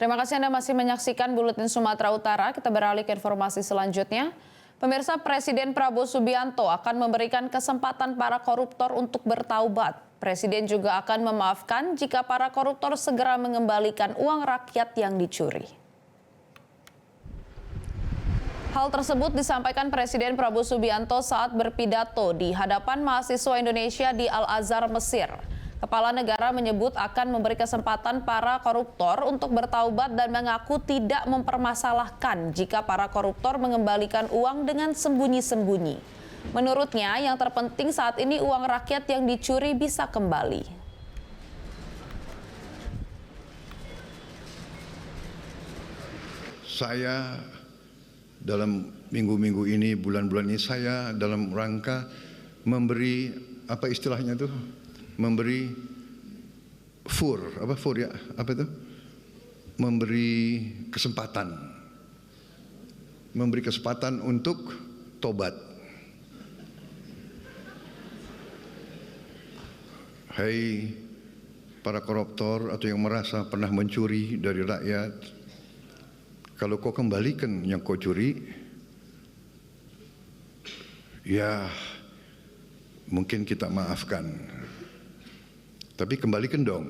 Terima kasih Anda masih menyaksikan Buletin Sumatera Utara. Kita beralih ke informasi selanjutnya. Pemirsa, Presiden Prabowo Subianto akan memberikan kesempatan para koruptor untuk bertaubat. Presiden juga akan memaafkan jika para koruptor segera mengembalikan uang rakyat yang dicuri. Hal tersebut disampaikan Presiden Prabowo Subianto saat berpidato di hadapan mahasiswa Indonesia di Al-Azhar, Mesir. Kepala negara menyebut akan memberi kesempatan para koruptor untuk bertaubat dan mengaku tidak mempermasalahkan jika para koruptor mengembalikan uang dengan sembunyi-sembunyi. Menurutnya, yang terpenting saat ini uang rakyat yang dicuri bisa kembali. Saya dalam minggu-minggu ini, bulan-bulan ini, saya dalam rangka memberi, apa istilahnya itu? Memberi memberi kesempatan untuk tobat. Hai para koruptor atau yang merasa pernah mencuri dari rakyat, kalau kau kembalikan yang kau curi, ya mungkin kita maafkan. Tapi kembalikan dong.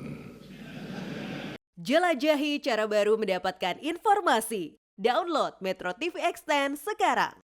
Jelajahi cara baru mendapatkan informasi. Download Metro TV Extend sekarang.